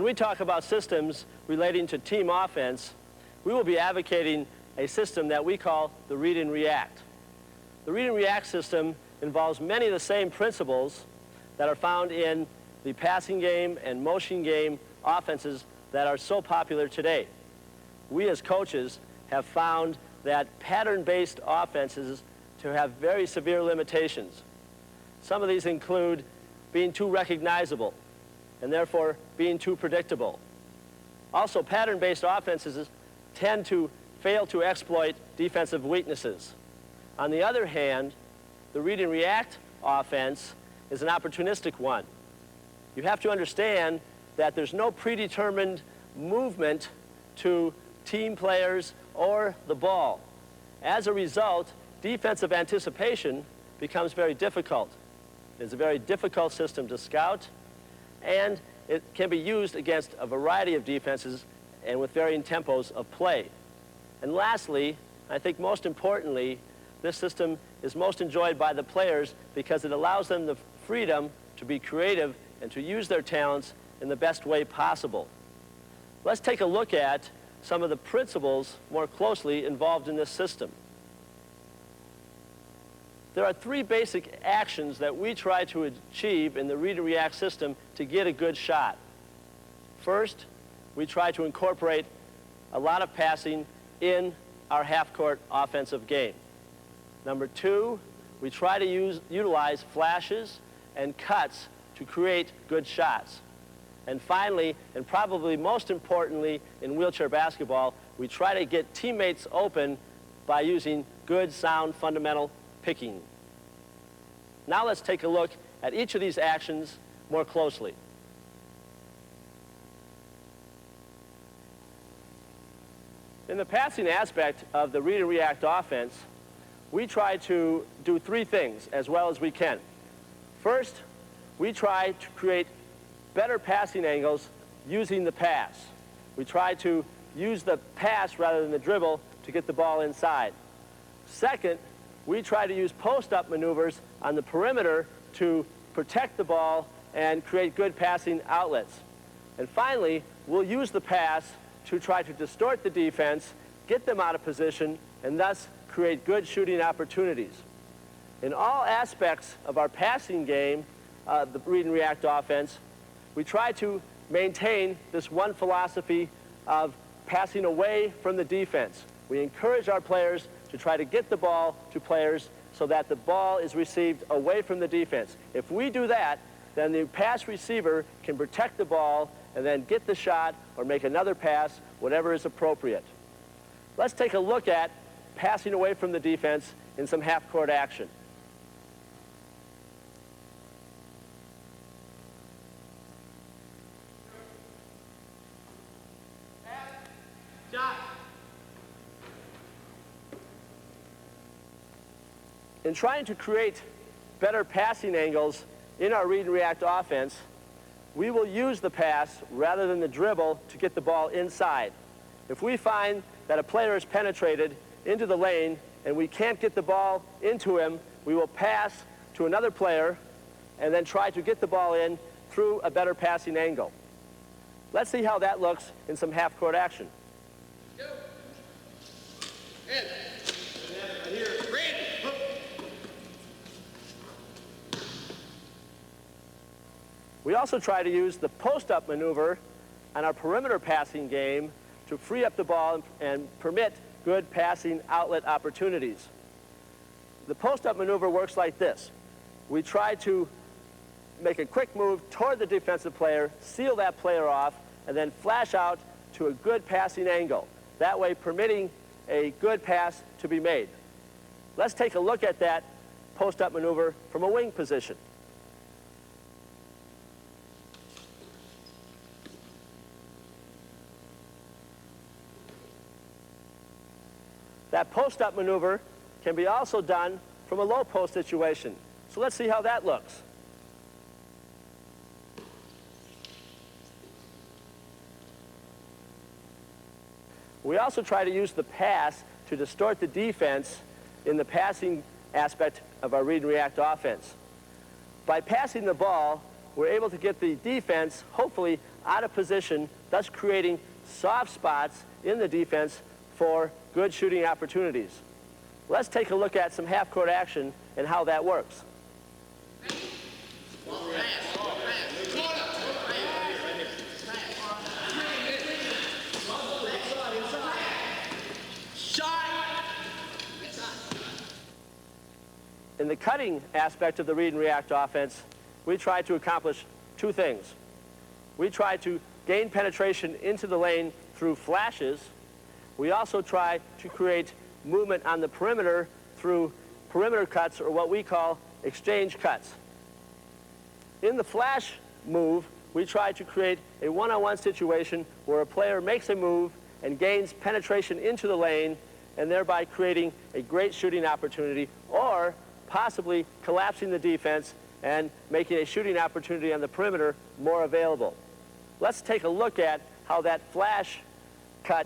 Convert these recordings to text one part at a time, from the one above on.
When we talk about systems relating to team offense, we will be advocating a system that we call the read and react. The read and react system involves many of the same principles that are found in the passing game and motion game offenses that are so popular today. We as coaches have found that pattern-based offenses to have very severe limitations. Some of these include being too recognizable and therefore being too predictable. Also, pattern-based offenses tend to fail to exploit defensive weaknesses. On the other hand, the read and react offense is an opportunistic one. You have to understand that there's no predetermined movement to team players or the ball. As a result, defensive anticipation becomes very difficult. It's a very difficult system to scout, and it can be used against a variety of defenses and with varying tempos of play. And lastly, I think most importantly, this system is most enjoyed by the players because it allows them the freedom to be creative and to use their talents in the best way possible. Let's take a look at some of the principles more closely involved in this system. There are three basic actions that we try to achieve in the read and react system to get a good shot. First, we try to incorporate a lot of passing in our half-court offensive game. Number two, we try to utilize flashes and cuts to create good shots. And finally, and probably most importantly in wheelchair basketball, we try to get teammates open by using good, sound, fundamental picking. Now let's take a look at each of these actions more closely. In the passing aspect of the read and react offense, we try to do three things as well as we can. First, we try to create better passing angles using the pass. We try to use the pass rather than the dribble to get the ball inside. Second, we try to use post-up maneuvers on the perimeter to protect the ball and create good passing outlets. And finally, we'll use the pass to try to distort the defense, get them out of position, and thus create good shooting opportunities. In all aspects of our passing game, the read and react offense, we try to maintain this one philosophy of passing away from the defense. We encourage our players to try to get the ball to players so that the ball is received away from the defense. If we do that, then the pass receiver can protect the ball and then get the shot or make another pass, whatever is appropriate. Let's take a look at passing away from the defense in some half-court action. In trying to create better passing angles in our read and react offense, we will use the pass rather than the dribble to get the ball inside. If we find that a player is penetrated into the lane and we can't get the ball into him, we will pass to another player and then try to get the ball in through a better passing angle. Let's see how that looks in some half-court action. Go. And here, read. We also try to use the post-up maneuver on our perimeter passing game to free up the ball and permit good passing outlet opportunities. The post-up maneuver works like this. We try to make a quick move toward the defensive player, seal that player off, and then flash out to a good passing angle, that way permitting a good pass to be made. Let's take a look at that post-up maneuver from a wing position. That post-up maneuver can be also done from a low post situation. So let's see how that looks. We also try to use the pass to distort the defense in the passing aspect of our read and react offense. By passing the ball, we're able to get the defense, hopefully, out of position, thus creating soft spots in the defense for good shooting opportunities. Let's take a look at some half-court action and how that works. In the cutting aspect of the read and react offense, we try to accomplish two things. We try to gain penetration into the lane through flashes. We also try to create movement on the perimeter through perimeter cuts, or what we call exchange cuts. In the flash move, we try to create a one-on-one situation where a player makes a move and gains penetration into the lane, and thereby creating a great shooting opportunity, or possibly collapsing the defense and making a shooting opportunity on the perimeter more available. Let's take a look at how that flash cut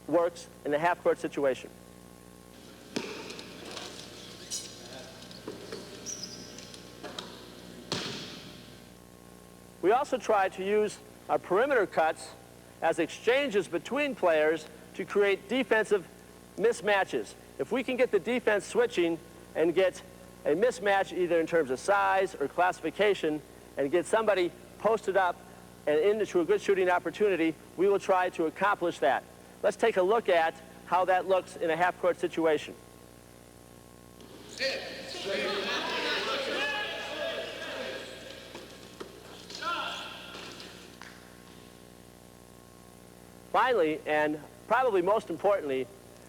works in the half-court situation. We also try to use our perimeter cuts as exchanges between players to create defensive mismatches. If we can get the defense switching and get a mismatch either in terms of size or classification and get somebody posted up and into a good shooting opportunity, we will try to accomplish that. Let's take a look at how that looks in a half-court situation. Finally, and probably most importantly,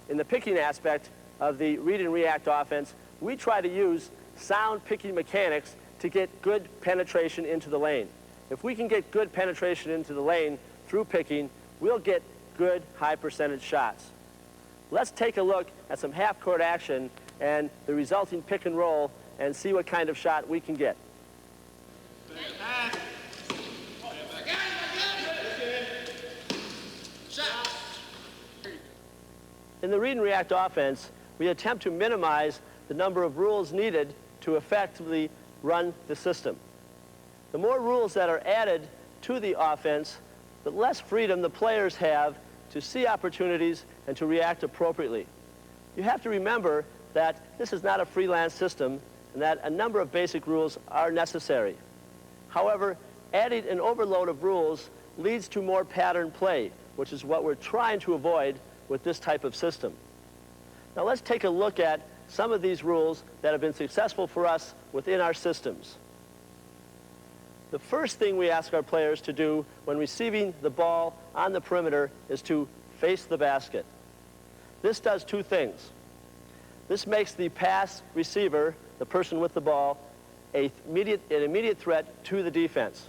in the picking aspect of the read and react offense, we try to use sound picking mechanics to get good penetration into the lane. If we can get good penetration into the lane through picking, we'll get good high percentage shots. Let's take a look at some half-court action and the resulting pick and roll and see what kind of shot we can get. In the read and react offense, we attempt to minimize the number of rules needed to effectively run the system. The more rules that are added to the offense, the less freedom the players have to see opportunities and to react appropriately. You have to remember that this is not a freelance system and that a number of basic rules are necessary. However, adding an overload of rules leads to more pattern play, which is what we're trying to avoid with this type of system. Now let's take a look at some of these rules that have been successful for us within our systems. The first thing we ask our players to do when receiving the ball on the perimeter is to face the basket. This does two things. This makes the pass receiver, the person with the ball, an immediate threat to the defense.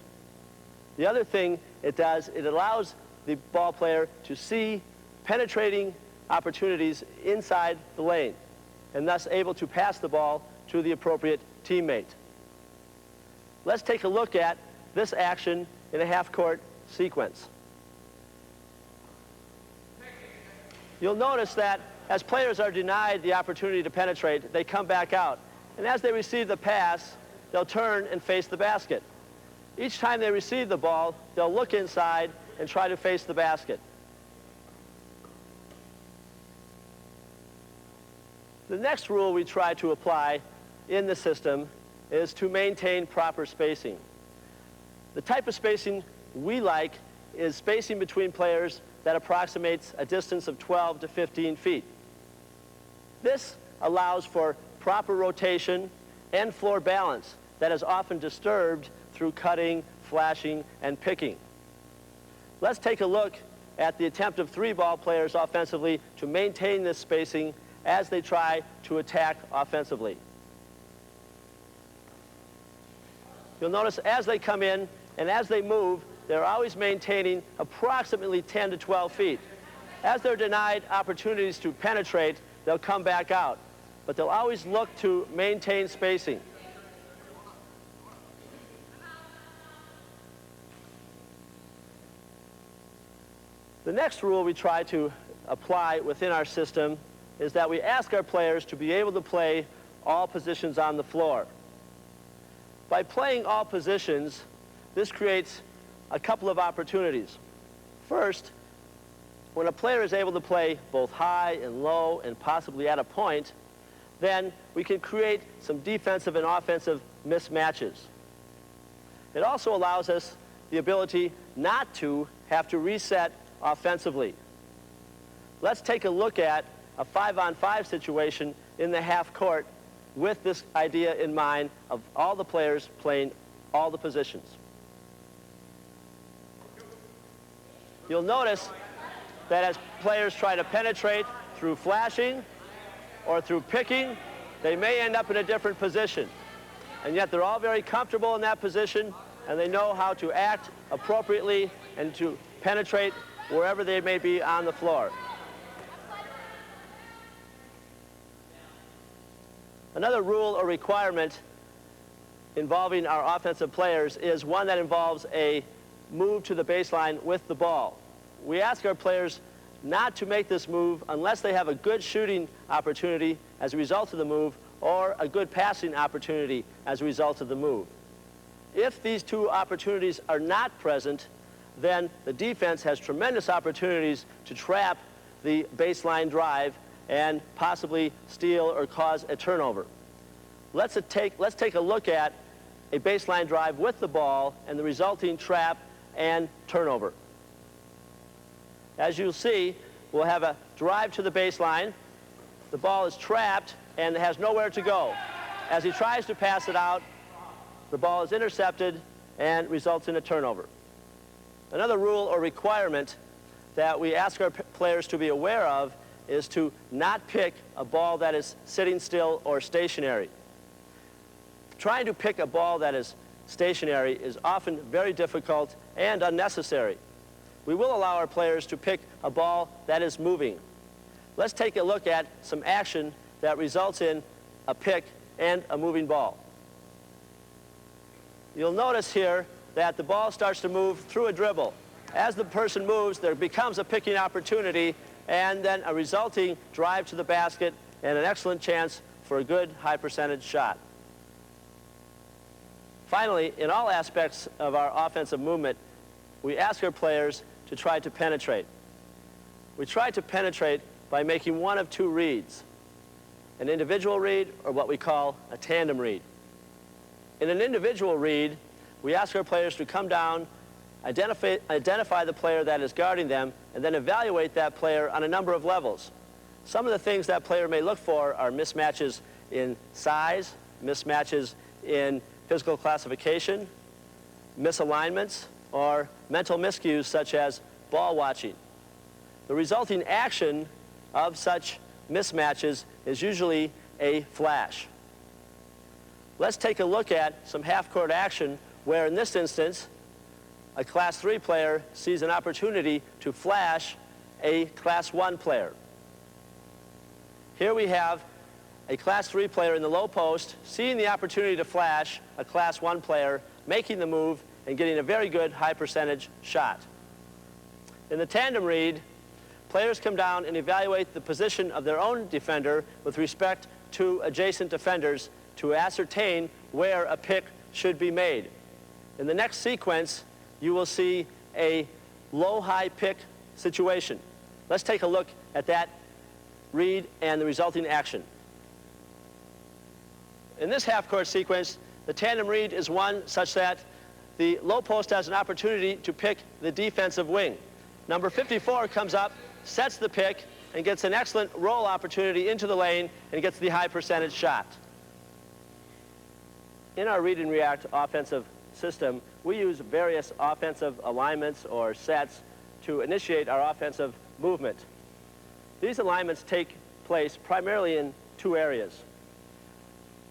The other thing it does, it allows the ball player to see penetrating opportunities inside the lane, and thus able to pass the ball to the appropriate teammate. Let's take a look at this action in a half-court sequence. You'll notice that as players are denied the opportunity to penetrate, they come back out. And as they receive the pass, they'll turn and face the basket. Each time they receive the ball, they'll look inside and try to face the basket. The next rule we try to apply in the system is to maintain proper spacing. The type of spacing we like is spacing between players that approximates a distance of 12 to 15 feet. This allows for proper rotation and floor balance that is often disturbed through cutting, flashing, and picking. Let's take a look at the attempt of three ball players offensively to maintain this spacing as they try to attack offensively. You'll notice as they come in and as they move, they're always maintaining approximately 10 to 12 feet. As they're denied opportunities to penetrate, they'll come back out, but they'll always look to maintain spacing. The next rule we try to apply within our system is that we ask our players to be able to play all positions on the floor. By playing all positions, this creates a couple of opportunities. First, when a player is able to play both high and low and possibly at a point, then we can create some defensive and offensive mismatches. It also allows us the ability not to have to reset offensively. Let's take a look at a 5-on-5 situation in the half court with this idea in mind of all the players playing all the positions. You'll notice that as players try to penetrate through flashing or through picking, they may end up in a different position. And yet they're all very comfortable in that position, and they know how to act appropriately and to penetrate wherever they may be on the floor. Another rule or requirement involving our offensive players is one that involves a move to the baseline with the ball. We ask our players not to make this move unless they have a good shooting opportunity as a result of the move or a good passing opportunity as a result of the move. If these two opportunities are not present, then the defense has tremendous opportunities to trap the baseline drive and possibly steal or cause a turnover. Let's take a look at a baseline drive with the ball and the resulting trap and turnover. As you'll see, we'll have a drive to the baseline. The ball is trapped and has nowhere to go. As he tries to pass it out, the ball is intercepted and results in a turnover. Another rule or requirement that we ask our players to be aware of is to not pick a ball that is sitting still or stationary. Trying to pick a ball that is stationary is often very difficult and unnecessary. We will allow our players to pick a ball that is moving. Let's take a look at some action that results in a pick and a moving ball. You'll notice here that the ball starts to move through a dribble. As the person moves, there becomes a picking opportunity and then a resulting drive to the basket and an excellent chance for a good high percentage shot. Finally, in all aspects of our offensive movement, we ask our players to try to penetrate. We try to penetrate by making one of two reads, an individual read or what we call a tandem read. In an individual read, we ask our players to come down, identify the player that is guarding them, and then evaluate that player on a number of levels. Some of the things that player may look for are mismatches in size, mismatches in physical classification, misalignments, or mental miscues such as ball watching. The resulting action of such mismatches is usually a flash. Let's take a look at some half-court action where, in this instance, a Class 3 player sees an opportunity to flash a Class 1 player. Here we have a Class 3 player in the low post seeing the opportunity to flash a Class 1 player, making the move and getting a very good high percentage shot. In the tandem read, players come down and evaluate the position of their own defender with respect to adjacent defenders to ascertain where a pick should be made. In the next sequence, you will see a low-high pick situation. Let's take a look at that read and the resulting action. In this half-court sequence, the tandem read is one such that the low post has an opportunity to pick the defensive wing. Number 54 comes up, sets the pick, and gets an excellent roll opportunity into the lane and gets the high percentage shot. In our read and react offensive system, we use various offensive alignments or sets to initiate our offensive movement. These alignments take place primarily in two areas.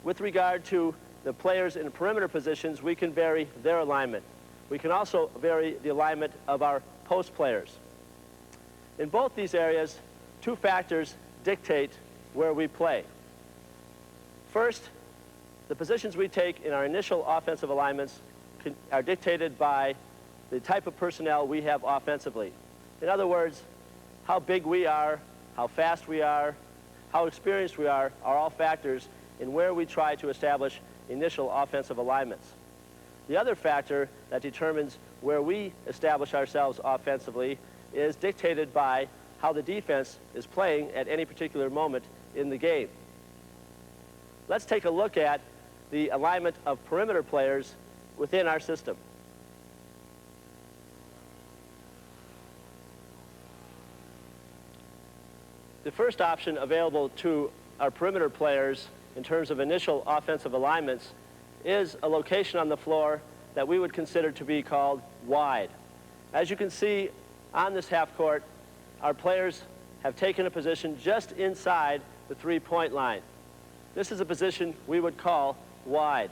With regard to the players in perimeter positions, we can vary their alignment. We can also vary the alignment of our post players. In both these areas, two factors dictate where we play. First, the positions we take in our initial offensive alignments are dictated by the type of personnel we have offensively. In other words, how big we are, how fast we are, how experienced we are all factors in where we try to establish initial offensive alignments. The other factor that determines where we establish ourselves offensively is dictated by how the defense is playing at any particular moment in the game. Let's take a look at the alignment of perimeter players within our system. The first option available to our perimeter players in terms of initial offensive alignments is a location on the floor that we would consider to be called wide. As you can see on this half court, our players have taken a position just inside the three-point line. This is a position we would call wide.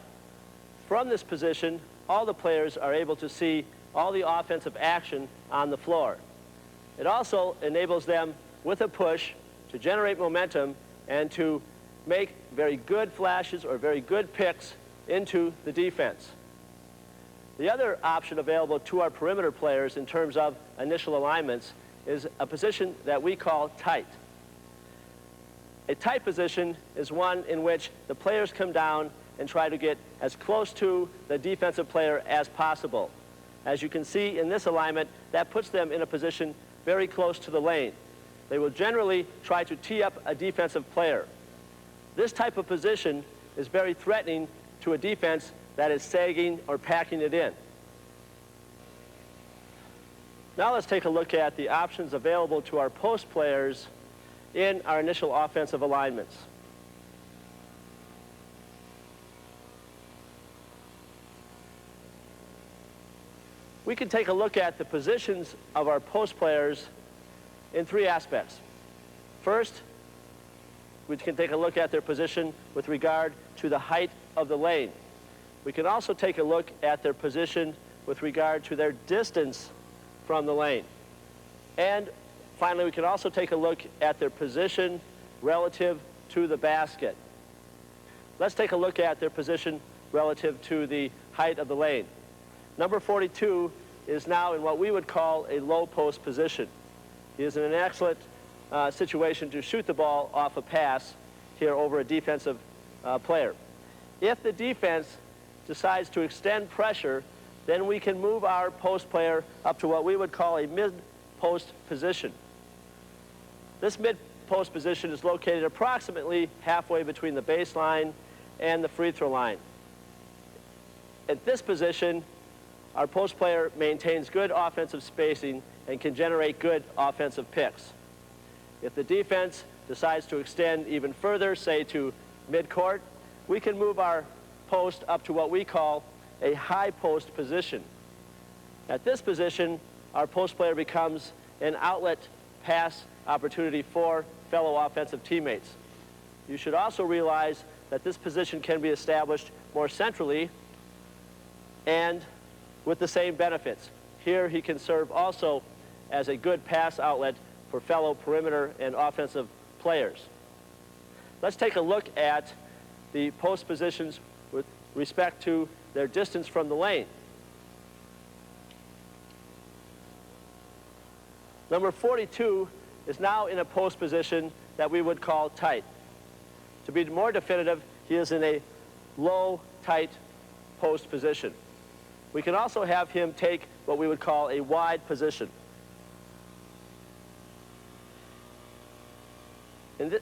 From this position, all the players are able to see all the offensive action on the floor. It also enables them, with a push, to generate momentum and to make very good flashes or very good picks into the defense. The other option available to our perimeter players in terms of initial alignments is a position that we call tight. A tight position is one in which the players come down and try to get as close to the defensive player as possible. As you can see in this alignment, that puts them in a position very close to the lane. They will generally try to tee up a defensive player. This type of position is very threatening to a defense that is sagging or packing it in. Now let's take a look at the options available to our post players in our initial offensive alignments. We can take a look at the positions of our post players in three aspects. First, we can take a look at their position with regard to the height of the lane. We can also take a look at their position with regard to their distance from the lane. And finally, we can also take a look at their position relative to the basket. Let's take a look at their position relative to the height of the lane. Number 42 is now in what we would call a low post position. He is in an excellent situation to shoot the ball off a pass here over a defensive player. If the defense decides to extend pressure, then we can move our post player up to what we would call a mid-post position. This mid-post position is located approximately halfway between the baseline and the free throw line. At this position, our post player maintains good offensive spacing and can generate good offensive picks. If the defense decides to extend even further, say to midcourt, we can move our post up to what we call a high post position. At this position, our post player becomes an outlet pass opportunity for fellow offensive teammates. You should also realize that this position can be established more centrally and with the same benefits. Here he can serve also as a good pass outlet for fellow perimeter and offensive players. Let's take a look at the post positions with respect to their distance from the lane. Number 42 is now in a post position that we would call tight. To be more definitive, he is in a low, tight post position. We can also have him take what we would call a wide position.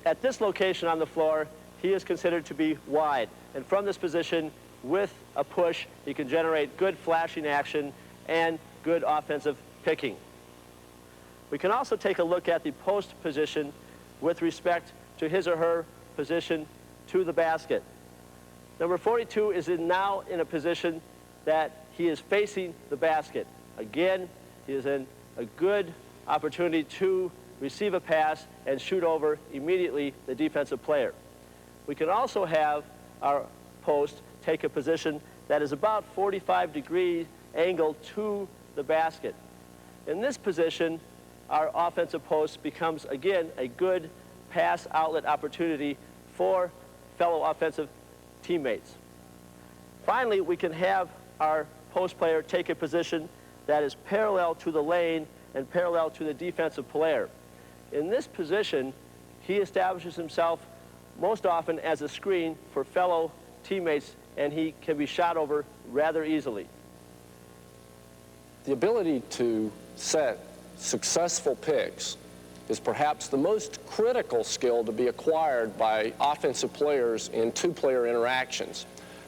At this location on the floor, he is considered to be wide. And from this position, with a push, he can generate good flashing action and good offensive picking. We can also take a look at the post position with respect to his or her position to the basket. Number 42 is now in a position that he is facing the basket. Again, he is in a good opportunity to receive a pass and shoot over immediately the defensive player. We can also have our post take a position that is about 45-degree angle to the basket. In this position, our offensive post becomes, again, a good pass outlet opportunity for fellow offensive teammates. Finally, we can have our post player take a position that is parallel to the lane and parallel to the defensive player. In this position, he establishes himself most often as a screen for fellow teammates, and he can be shot over rather easily. The ability to set successful picks is perhaps the most critical skill to be acquired by offensive players in two-player interactions.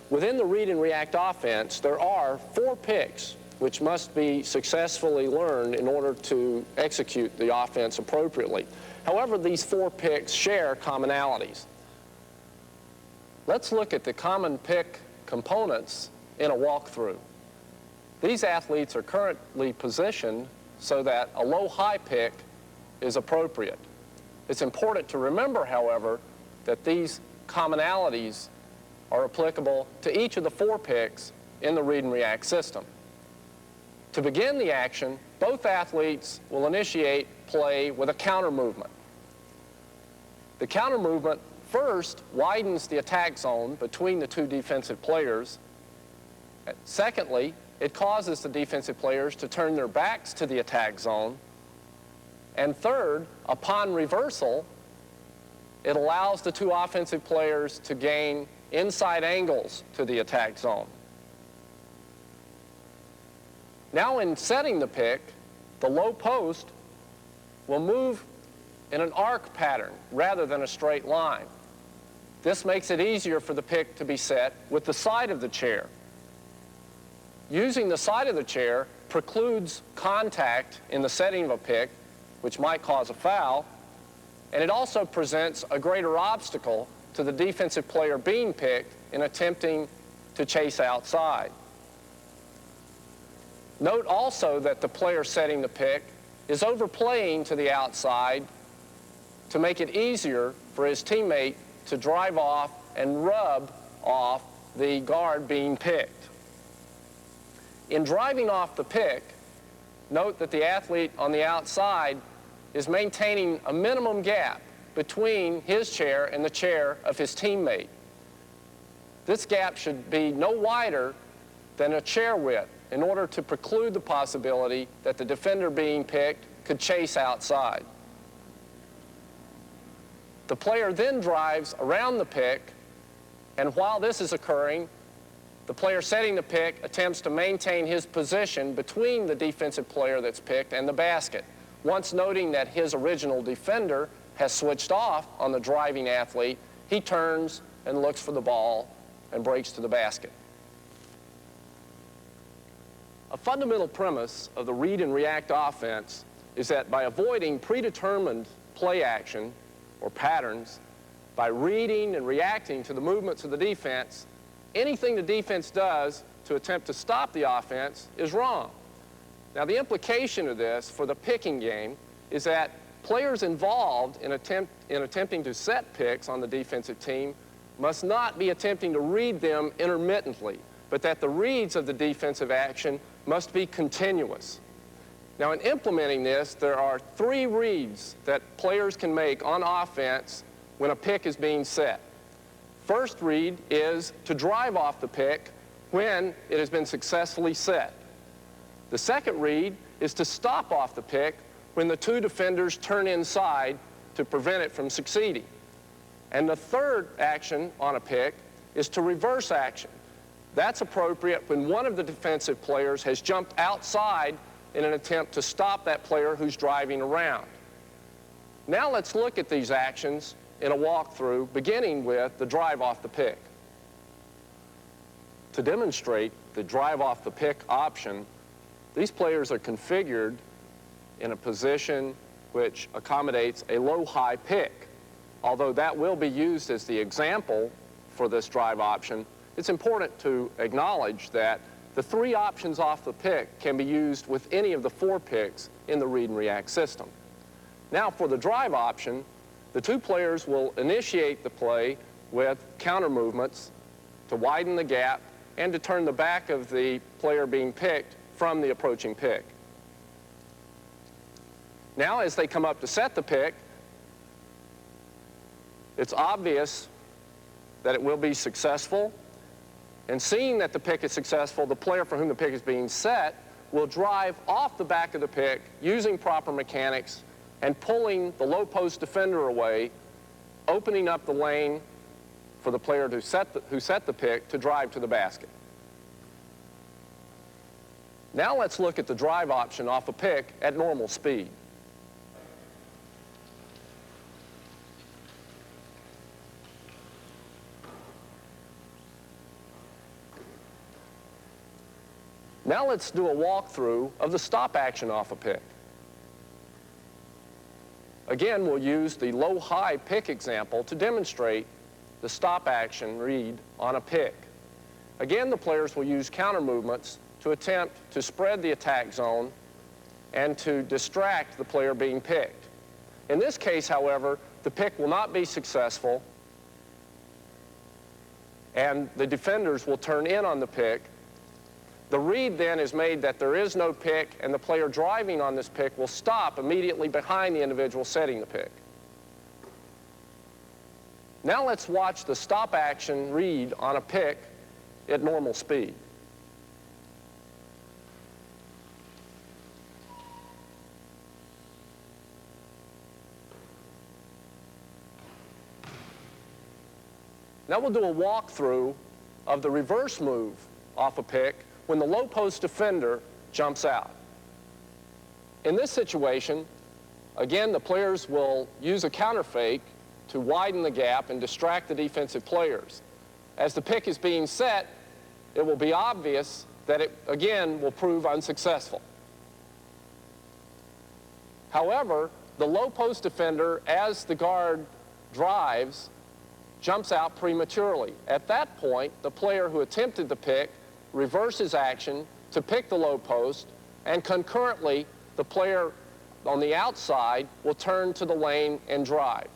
Within the read and react offense, there are 4 picks which must be successfully learned in order to execute the offense appropriately. However, these 4 picks share commonalities. Let's look at the common pick components in a walkthrough. These athletes are currently positioned so that a low-high pick is appropriate. It's important to remember, however, that these commonalities are applicable to each of the 4 picks in the read and react system. To begin the action, both athletes will initiate play with a counter movement. The counter movement first widens the attack zone between the 2 defensive players. Secondly, it causes the defensive players to turn their backs to the attack zone. And third, upon reversal, it allows the 2 offensive players to gain inside angles to the attack zone. Now in setting the pick, the low post will move in an arc pattern rather than a straight line. This makes it easier for the pick to be set with the side of the chair. Using the side of the chair precludes contact in the setting of a pick, which might cause a foul, and it also presents a greater obstacle to the defensive player being picked in attempting to chase outside. Note also that the player setting the pick is overplaying to the outside to make it easier for his teammate to drive off and rub off the guard being picked. In driving off the pick, note that the athlete on the outside is maintaining a minimum gap between his chair and the chair of his teammate. This gap should be no wider than a chair width in order to preclude the possibility that the defender being picked could chase outside. The player then drives around the pick, and while this is occurring, the player setting the pick attempts to maintain his position between the defensive player that's picked and the basket. Once noting that his original defender has switched off on the driving athlete, he turns and looks for the ball and breaks to the basket. A fundamental premise of the read and react offense is that by avoiding predetermined play action or patterns, by reading and reacting to the movements of the defense, anything the defense does to attempt to stop the offense is wrong. Now, the implication of this for the picking game is that players involved in attempting to set picks on the defensive team must not be attempting to read them intermittently, but that the reads of the defensive action must be continuous. Now, in implementing this, there are 3 reads that players can make on offense when a pick is being set. First read is to drive off the pick when it has been successfully set. The second read is to stop off the pick when the 2 defenders turn inside to prevent it from succeeding. And the third action on a pick is to reverse action. That's appropriate when one of the defensive players has jumped outside in an attempt to stop that player who's driving around. Now let's look at these actions in a walkthrough, beginning with the drive off the pick. To demonstrate the drive off the pick option, these players are configured in a position which accommodates a low-high pick. Although that will be used as the example for this drive option, it's important to acknowledge that the 3 options off the pick can be used with any of the 4 picks in the read and react system. Now for the drive option, the 2 players will initiate the play with counter movements to widen the gap and to turn the back of the player being picked from the approaching pick. Now as they come up to set the pick, it's obvious that it will be successful. And seeing that the pick is successful, the player for whom the pick is being set will drive off the back of the pick using proper mechanics and pulling the low post defender away, opening up the lane for the player who set the pick to drive to the basket. Now let's look at the drive option off a pick at normal speed. Now let's do a walkthrough of the stop action off a pick. Again, we'll use the low-high pick example to demonstrate the stop action read on a pick. Again, the players will use counter movements to attempt to spread the attack zone and to distract the player being picked. In this case, however, the pick will not be successful, and the defenders will turn in on the pick. The read then is made that there is no pick, and the player driving on this pick will stop immediately behind the individual setting the pick. Now let's watch the stop action read on a pick at normal speed. Now we'll do a walkthrough of the reverse move off a pick when the low post defender jumps out. In this situation, again, the players will use a counter fake to widen the gap and distract the defensive players. As the pick is being set, it will be obvious that it, again, will prove unsuccessful. However, the low post defender, as the guard drives, jumps out prematurely. At that point, the player who attempted the pick reverses action to pick the low post, and concurrently, the player on the outside will turn to the lane and drive.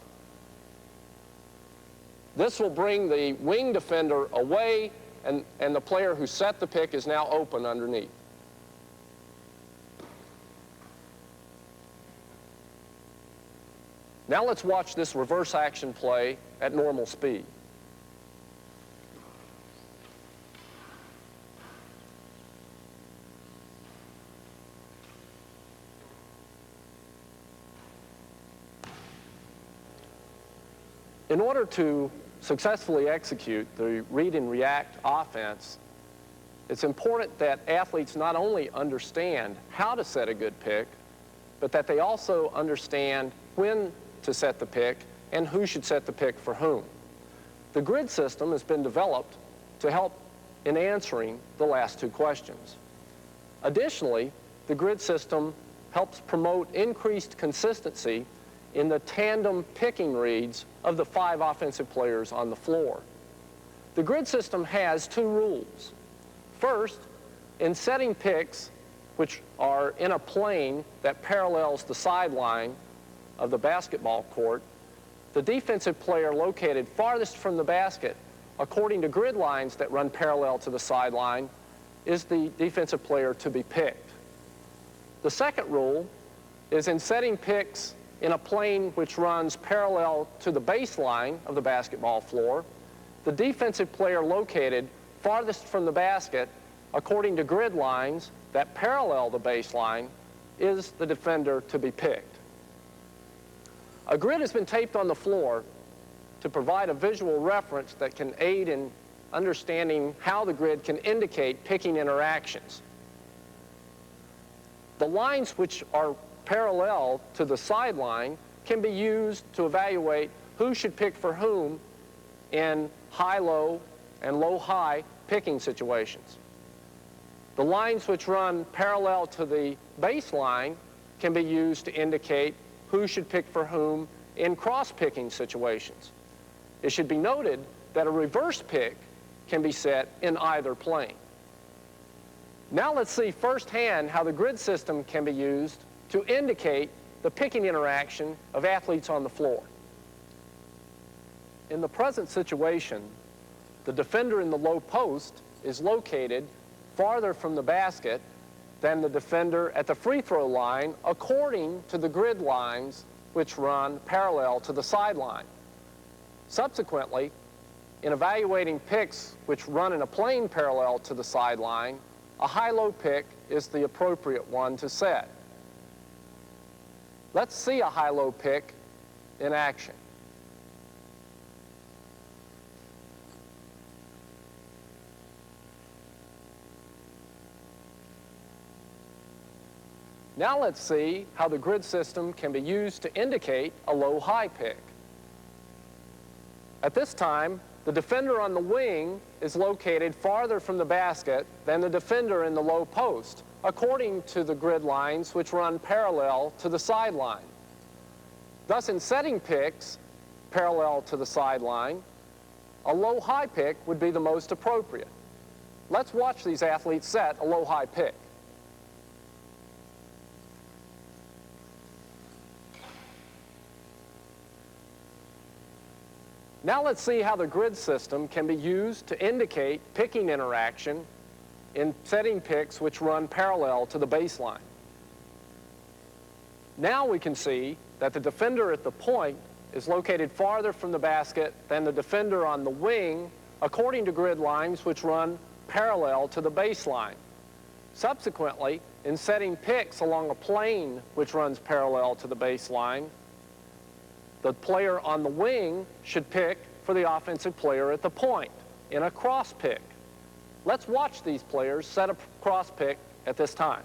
This will bring the wing defender away, and the player who set the pick is now open underneath. Now let's watch this reverse action play at normal speed. In order to successfully execute the read and react offense, it's important that athletes not only understand how to set a good pick, but that they also understand when to set the pick and who should set the pick for whom. The grid system has been developed to help in answering the last two questions. Additionally, the grid system helps promote increased consistency in the tandem picking reads of the 5 offensive players on the floor. The grid system has 2 rules. First, in setting picks which are in a plane that parallels the sideline of the basketball court, the defensive player located farthest from the basket, according to grid lines that run parallel to the sideline, is the defensive player to be picked. The second rule is in setting picks in a plane which runs parallel to the baseline of the basketball floor, the defensive player located farthest from the basket, according to grid lines that parallel the baseline, is the defender to be picked. A grid has been taped on the floor to provide a visual reference that can aid in understanding how the grid can indicate picking interactions. The lines which are parallel to the sideline can be used to evaluate who should pick for whom in high-low and low-high picking situations. The lines which run parallel to the baseline can be used to indicate who should pick for whom in cross-picking situations. It should be noted that a reverse pick can be set in either plane. Now let's see firsthand how the grid system can be used to indicate the picking interaction of athletes on the floor. In the present situation, the defender in the low post is located farther from the basket than the defender at the free throw line, according to the grid lines which run parallel to the sideline. Subsequently, in evaluating picks which run in a plane parallel to the sideline, a high-low pick is the appropriate one to set. Let's see a high-low pick in action. Now let's see how the grid system can be used to indicate a low-high pick. At this time, the defender on the wing is located farther from the basket than the defender in the low post, according to the grid lines which run parallel to the sideline. Thus, in setting picks parallel to the sideline, a low-high pick would be the most appropriate. Let's watch these athletes set a low-high pick. Now let's see how the grid system can be used to indicate picking interaction in setting picks which run parallel to the baseline. Now we can see that the defender at the point is located farther from the basket than the defender on the wing, according to grid lines which run parallel to the baseline. Subsequently, in setting picks along a plane which runs parallel to the baseline, the player on the wing should pick for the offensive player at the point in a cross pick. Let's watch these players set a cross pick at this time.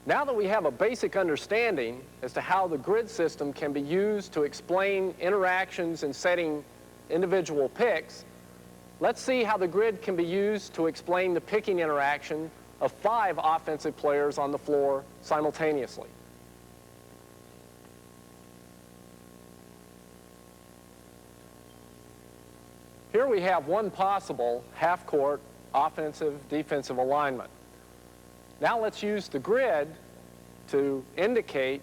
Now that we have a basic understanding as to how the grid system can be used to explain interactions in setting individual picks, let's see how the grid can be used to explain the picking interaction of 5 offensive players on the floor simultaneously. Here we have one possible half-court offensive-defensive alignment. Now let's use the grid to indicate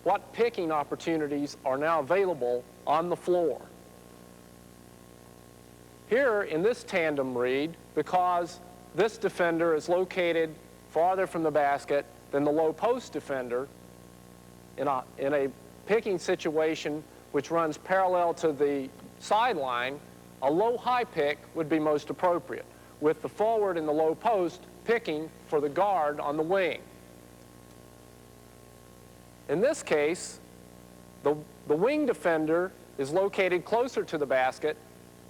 what picking opportunities are now available on the floor. Here in this tandem read, because this defender is located farther from the basket than the low post defender, in a picking situation which runs parallel to the sideline, a low-high pick would be most appropriate, with the forward in the low post picking for the guard on the wing. In this case, the wing defender is located closer to the basket,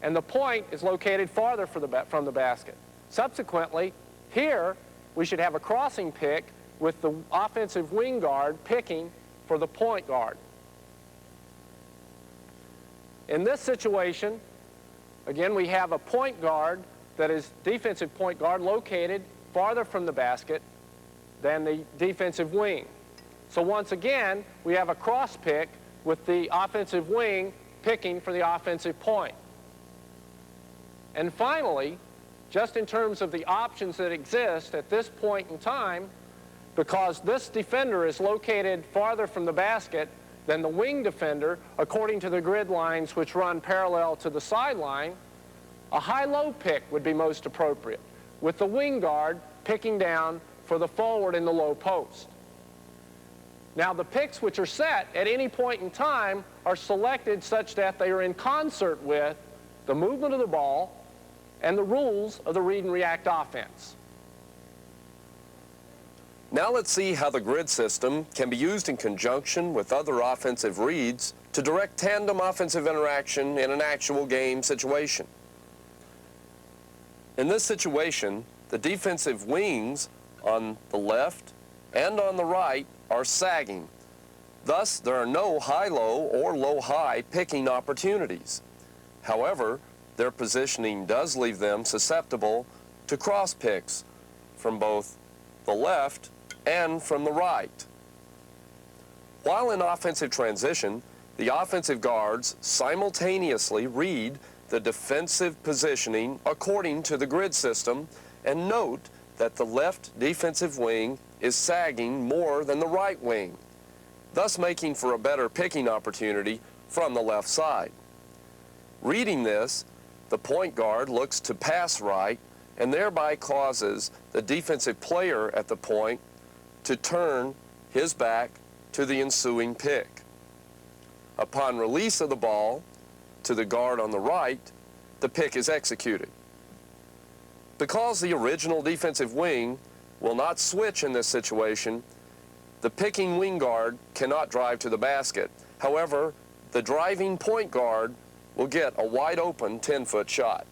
and the point is located farther from the basket. Subsequently, here we should have a crossing pick with the offensive wing guard picking for the point guard. In this situation, again, we have a point guard that is defensive point guard located farther from the basket than the defensive wing. So once again, we have a cross pick with the offensive wing picking for the offensive point. And finally, just in terms of the options that exist at this point in time, because this defender is located farther from the basket than the wing defender, according to the grid lines which run parallel to the sideline, a high-low pick would be most appropriate, with the wing guard picking down for the forward in the low post. Now, the picks which are set at any point in time are selected such that they are in concert with the movement of the ball and the rules of the read and react offense. Now let's see how the grid system can be used in conjunction with other offensive reads to direct tandem offensive interaction in an actual game situation. In this situation, the defensive wings on the left and on the right are sagging. Thus, there are no high-low or low-high picking opportunities. However, their positioning does leave them susceptible to cross picks from both the left and from the right. While in offensive transition, the offensive guards simultaneously read the defensive positioning according to the grid system and note that the left defensive wing is sagging more than the right wing, thus making for a better picking opportunity from the left side. Reading this, the point guard looks to pass right and thereby causes the defensive player at the point to turn his back to the ensuing pick. Upon release of the ball to the guard on the right, the pick is executed. Because the original defensive wing will not switch in this situation, the picking wing guard cannot drive to the basket. However, the driving point guard will get a wide open 10-foot shot.